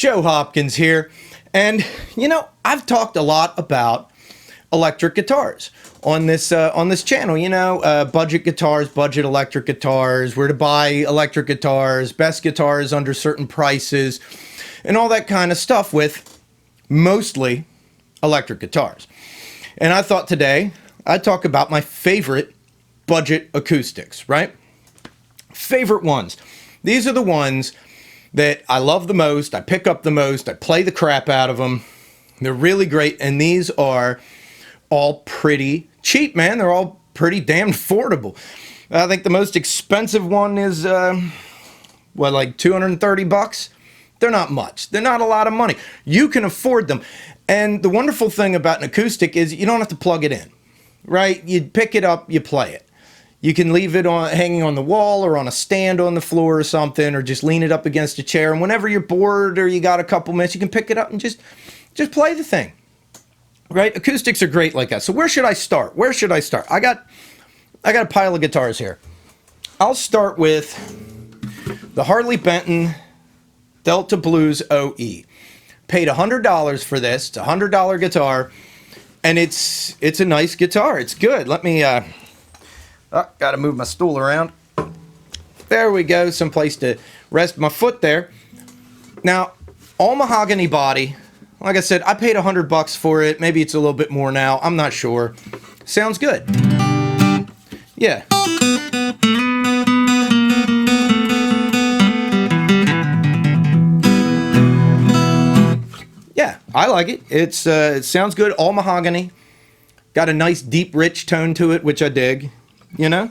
Joe Hopkins here, and I've talked a lot about electric guitars on this channel. Budget guitars, budget electric guitars, where to buy electric guitars, best guitars under certain prices, and all that kind of stuff with mostly electric guitars. And I thought today I'd talk about my favorite budget acoustics, right? Favorite ones. These are the ones that I love the most, I pick up the most, I play the crap out of them. They're really great, and these are all pretty cheap, man. They're all pretty damn affordable. I think the most expensive one is, like 230 bucks? They're not much. They're not a lot of money. You can afford them. And the wonderful thing about an acoustic is you don't have to plug it in, right? You pick it up, you play it. You can leave it on hanging on the wall or on a stand on the floor or something, or just lean it up against a chair. And whenever you're bored or you got a couple minutes, you can pick it up and just play the thing. Right? Acoustics are great like that. So where should I start? I got a pile of guitars here. I'll start with the Harley Benton Delta Blues OE. Paid $100 for this. It's a $100 guitar, and it's a nice guitar. It's good. Let me got to move my stool around. There we go. Someplace to rest my foot there. Now, all mahogany body. Like I said, I paid $100 for it. Maybe it's a little bit more now. I'm not sure. Sounds good. Yeah. Yeah, I like it. It sounds good. All mahogany. Got a nice, deep, rich tone to it, which I dig. Yeah,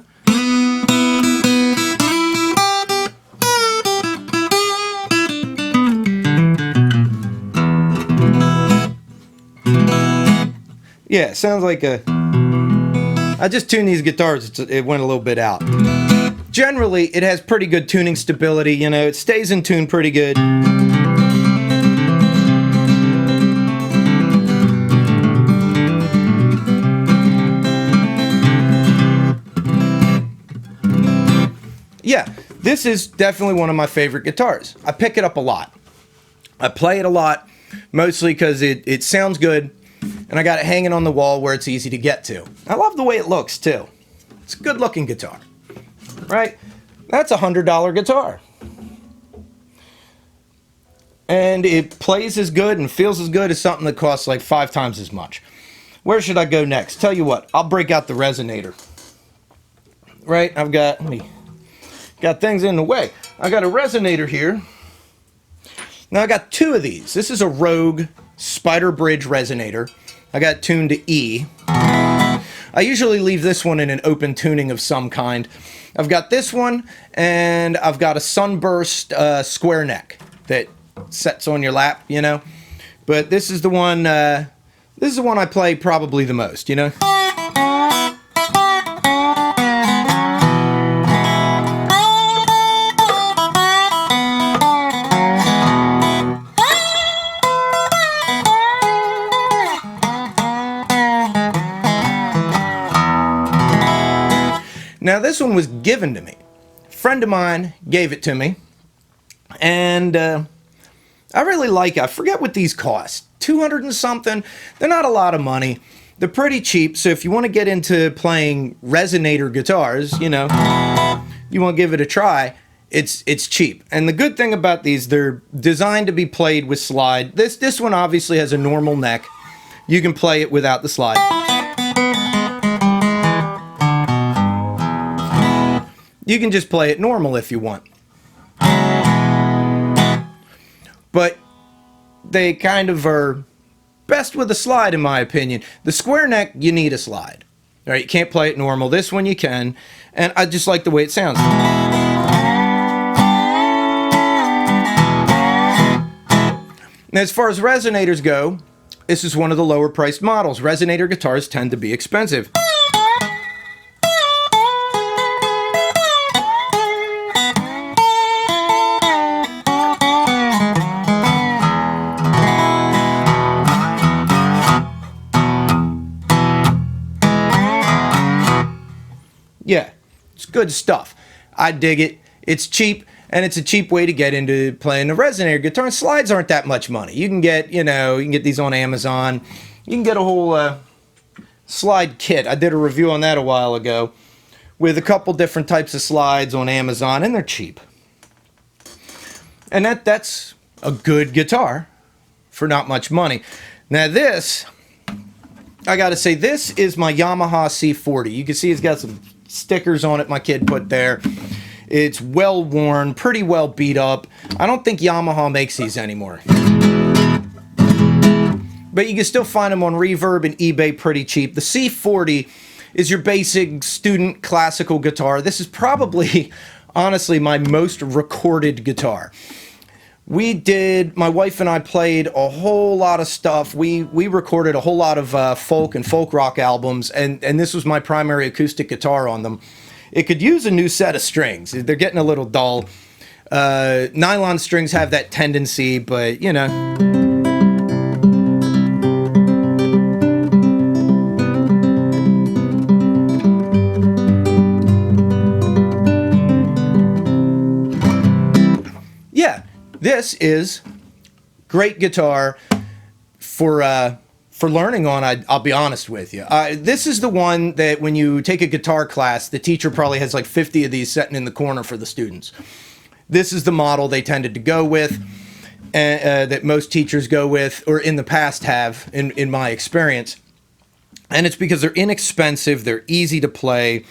it sounds like I just tuned these guitars. It went a little bit out. Generally, it has pretty good tuning stability. It stays in tune pretty good. Yeah, this is definitely one of my favorite guitars. I pick it up a lot. I play it a lot, mostly because it sounds good, and I got it hanging on the wall where it's easy to get to. I love the way it looks, too. It's a good-looking guitar, right? That's a $100 guitar. And it plays as good and feels as good as something that costs like 5 times as much. Where should I go next? Tell you what, I'll break out the resonator. Right, I've got things in the way. I got a resonator here. Now I got 2 of these. This is a Rogue Spider Bridge resonator. I got it tuned to E. I usually leave this one in an open tuning of some kind. I've got this one, and I've got a Sunburst square neck that sets on your lap, But this is the one. This is the one I play probably the most, Now, this one was given to me. A friend of mine gave it to me, and I really like it. I forget what these cost. 200 and something. They're not a lot of money. They're pretty cheap, so if you want to get into playing resonator guitars, you want to give it a try, it's cheap. And the good thing about these, they're designed to be played with slide. This one obviously has a normal neck. You can play it without the slide. You can just play it normal if you want. But they kind of are best with a slide, in my opinion. The square neck, you need a slide. All right, you can't play it normal. This one you can. And I just like the way it sounds. Now, as far as resonators go, this is one of the lower priced models. Resonator guitars tend to be expensive. Yeah, it's good stuff. I dig it. It's cheap, And it's a cheap way to get into playing a resonator guitar. And slides aren't that much money. You can get, you can get these on Amazon. You can get a whole slide kit. I did a review on that a while ago with a couple different types of slides on Amazon, and they're cheap. And that's a good guitar for not much money. Now this, I gotta say, this is my Yamaha C40. You can see it's got some stickers on it my kid put there. It's well worn, pretty well beat up. I don't think Yamaha makes these anymore. But you can still find them on Reverb and eBay pretty cheap. The C40 is your basic student classical guitar. This is probably, honestly, my most recorded guitar. My wife and I played a whole lot of stuff. We recorded a whole lot of folk and folk rock albums, and this was my primary acoustic guitar on them. It could use a new set of strings. They're getting a little dull. Nylon strings have that tendency, but yeah, this is great guitar for learning on. I'll be honest with you. This is the one that when you take a guitar class, the teacher probably has like 50 of these sitting in the corner for the students. This is the model they tended to go with, that most teachers go with, or in the past have, in my experience. And it's because they're inexpensive, they're easy to play,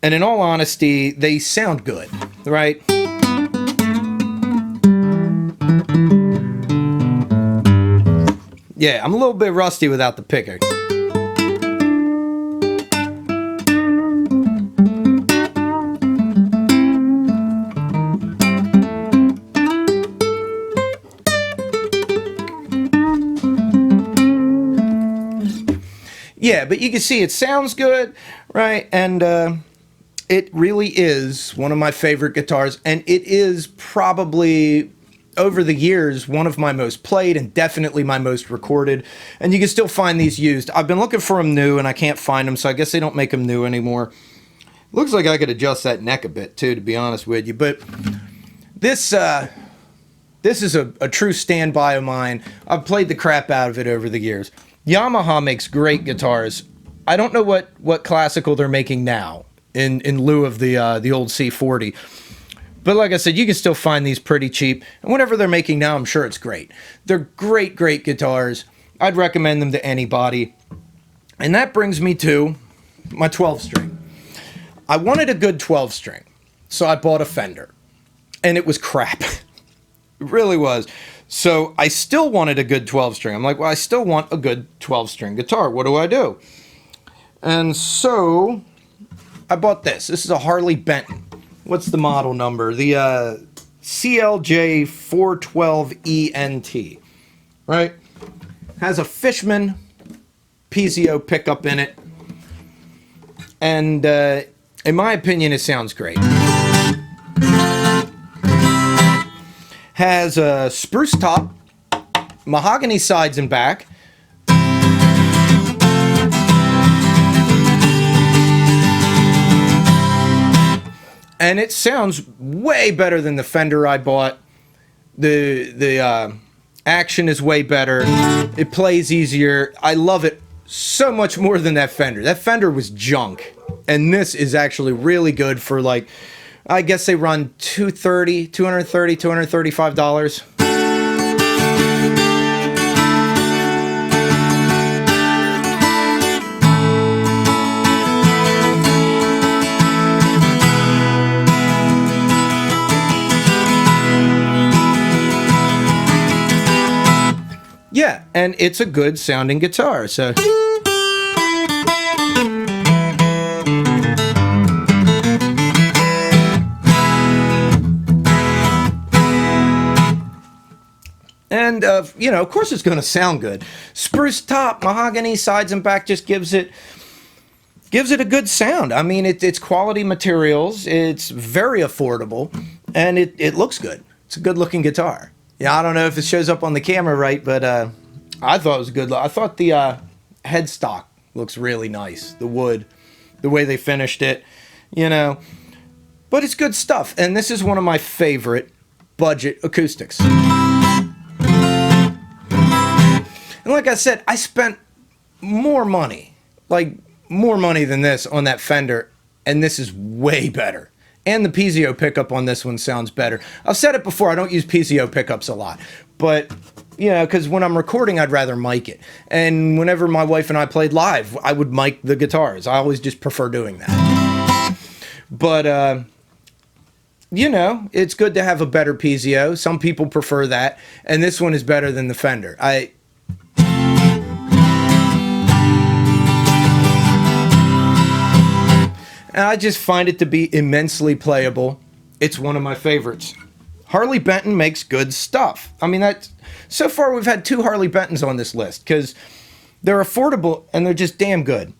and in all honesty, they sound good, right? Yeah, I'm a little bit rusty without the picker. Yeah, but you can see it sounds good, right? And it really is one of my favorite guitars, and it is probably, over the years, one of my most played and definitely my most recorded. And you can still find these used. I've been looking for them new and I can't find them, so I guess they don't make them new anymore. Looks like I could adjust that neck a bit too, to be honest with you. But this is a true standby of mine. I've played the crap out of it over the years. Yamaha makes great guitars. I don't know what classical they're making now in lieu of the old C40. But like I said, you can still find these pretty cheap. And whatever they're making now, I'm sure it's great. They're great, great guitars. I'd recommend them to anybody. And that brings me to my 12-string. I wanted a good 12-string, so I bought a Fender. And it was crap. It really was. So I still wanted a good 12-string. I'm like, well, I still want a good 12-string guitar. What do I do? And so I bought this. This is a Harley Benton. What's the model number? The CLJ 412ENT, right? Has a Fishman PZO pickup in it. And in my opinion, it sounds great. Has a spruce top, mahogany sides and back. And it sounds way better than the Fender I bought. The action is way better. It plays easier. I love it so much more than that Fender. That Fender was junk. And this is actually really good for, like, I guess they run $230, $235. Yeah, and it's a good sounding guitar, so. And, of course it's going to sound good. Spruce top, mahogany sides and back just gives it a good sound. I mean, it's quality materials, it's very affordable, and it looks good. It's a good looking guitar. Yeah, I don't know if it shows up on the camera right, but I thought it was a good look. I thought the headstock looks really nice. The wood, the way they finished it, but it's good stuff. And this is one of my favorite budget acoustics. And like I said, I spent more money, like more money than this on that Fender, and this is way better. And the piezo pickup on this one sounds better. I've said it before, I don't use piezo pickups a lot, but you know, because when I'm recording, I'd rather mic it. And whenever my wife and I played live, I would mic the guitars. I always just prefer doing that. But, you know, it's good to have a better piezo. Some people prefer that, and this one is better than the Fender. And I just find it to be immensely playable. It's one of my favorites. Harley Benton makes good stuff. I mean, so far we've had 2 Harley Bentons on this list because they're affordable and they're just damn good.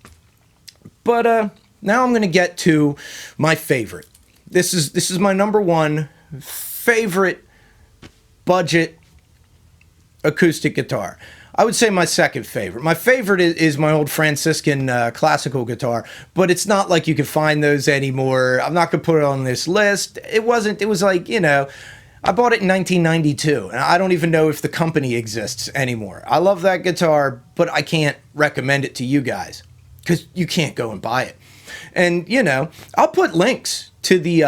But now I'm going to get to my favorite. This is my number 1 favorite budget acoustic guitar. I would say my second favorite. My favorite is my old Franciscan classical guitar, but it's not like you can find those anymore. I'm not going to put it on this list. It was like, you know, I bought it in 1992, and I don't even know if the company exists anymore. I love that guitar, but I can't recommend it to you guys because you can't go and buy it. And, you know, I'll put links to the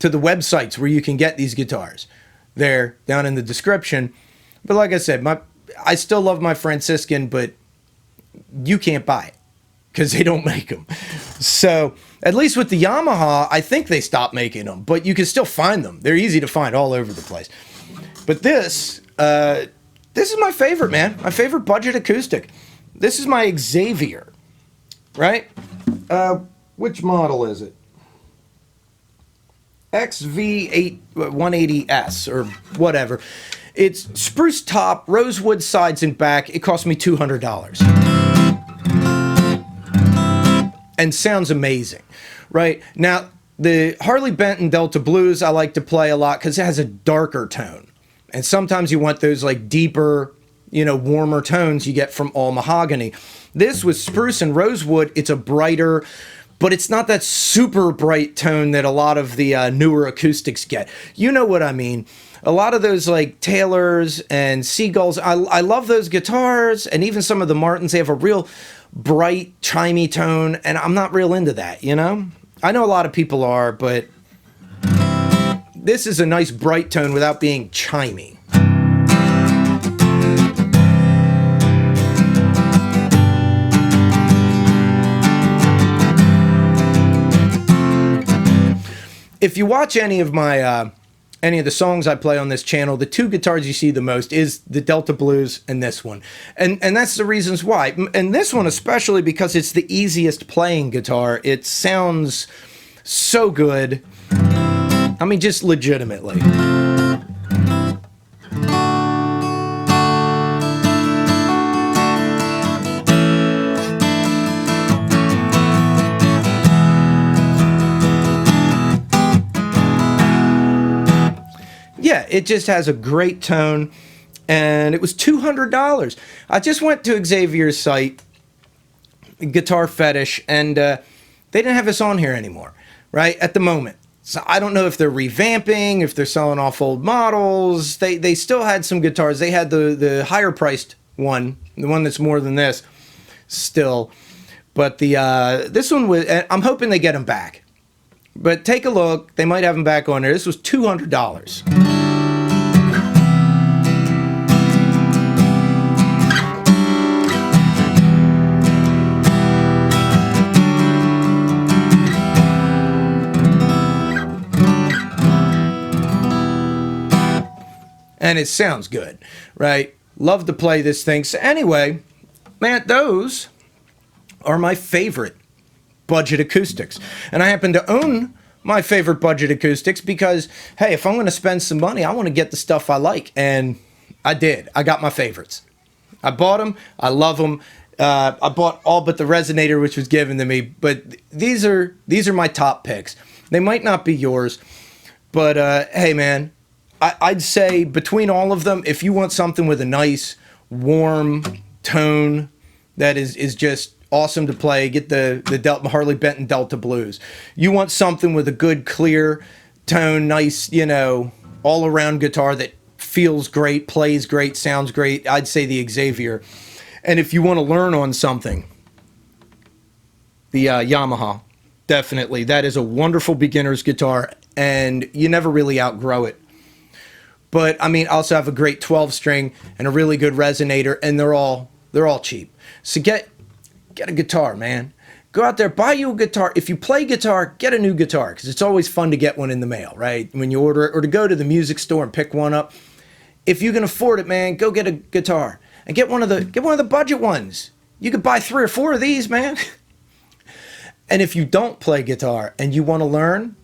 websites where you can get these guitars there down in the description. But like I said, I still love my Franciscan, but you can't buy it because they don't make them. So at least with the Yamaha, I think they stopped making them, but you can still find them. They're easy to find all over the place. But this is my favorite, man. My favorite budget acoustic. This is my Xavier, right? Which model is it? XV180S or whatever. It's spruce top, rosewood sides and back. It cost me $200. And sounds amazing, right? Now, the Harley Benton Delta Blues I like to play a lot because it has a darker tone. And sometimes you want those like deeper, you know, warmer tones you get from all mahogany. This with spruce and rosewood, it's a brighter, but it's not that super bright tone that a lot of the newer acoustics get. You know what I mean. A lot of those like Taylors and Seagulls, I love those guitars, and even some of the Martins, they have a real bright, chimey tone, and I'm not real into that, you know? I know a lot of people are, but this is a nice bright tone without being chimey. If you watch any of my any of the songs I play on this channel, the 2 guitars you see the most is the Delta Blues and this one. And that's the reasons why. And this one especially because it's the easiest playing guitar. It sounds so good. I mean, just legitimately. Yeah, it just has a great tone, and it was $200. I just went to Xavier's site, Guitar Fetish, and they didn't have this on here anymore, right, at the moment. So I don't know if they're revamping, if they're selling off old models. They still had some guitars. They had the higher priced one, the one that's more than this, still. But this one was, I'm hoping they get them back. But take a look. They might have them back on there. This was $200. And it sounds good, right? Love to play this thing. So anyway, man, those are my favorite budget acoustics. And I happen to own my favorite budget acoustics because, hey, if I'm going to spend some money, I want to get the stuff I like. And I did. I got my favorites. I bought them. I love them. I bought all but the resonator, which was given to me. But these are my top picks. They might not be yours. But, hey, man, I'd say between all of them, if you want something with a nice, warm tone that is just awesome to play. Get the Harley Benton Delta Blues. You want something with a good, clear tone, nice, you know, all around guitar that feels great, plays great, sounds great. I'd say the Xavier. And if you want to learn on something, the Yamaha, definitely. That is a wonderful beginner's guitar, and you never really outgrow it. But I mean, also have a great 12 string and a really good resonator, and they're all cheap. So get a guitar, man. Go out there, buy you a guitar. If you play guitar, get a new guitar, because it's always fun to get one in the mail, right? When you order it, or to go to the music store and pick one up. If you can afford it, man, go get a guitar and get one of the budget ones. You could buy 3 or 4 of these, man. And if you don't play guitar and you want to learn,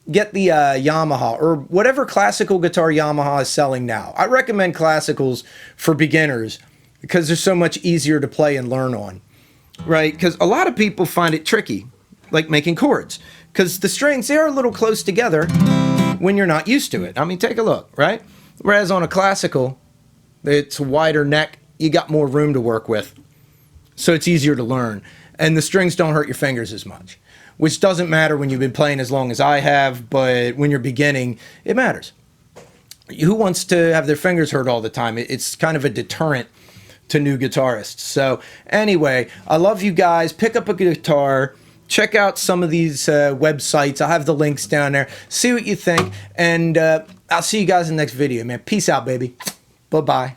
get the Yamaha or whatever classical guitar Yamaha is selling now. I recommend classicals for beginners because they're so much easier to play and learn on, right? Because a lot of people find it tricky, like making chords, because the strings, they are a little close together when you're not used to it. I mean, take a look, right? Whereas on a classical, it's a wider neck, you got more room to work with, so it's easier to learn. And the strings don't hurt your fingers as much, which doesn't matter when you've been playing as long as I have, but when you're beginning, it matters. Who wants to have their fingers hurt all the time? It's kind of a deterrent to new guitarists. So anyway, I love you guys. Pick up a guitar. Check out some of these websites. I'll have the links down there. See what you think. And I'll see you guys in the next video, man. Peace out, baby. Bye-bye.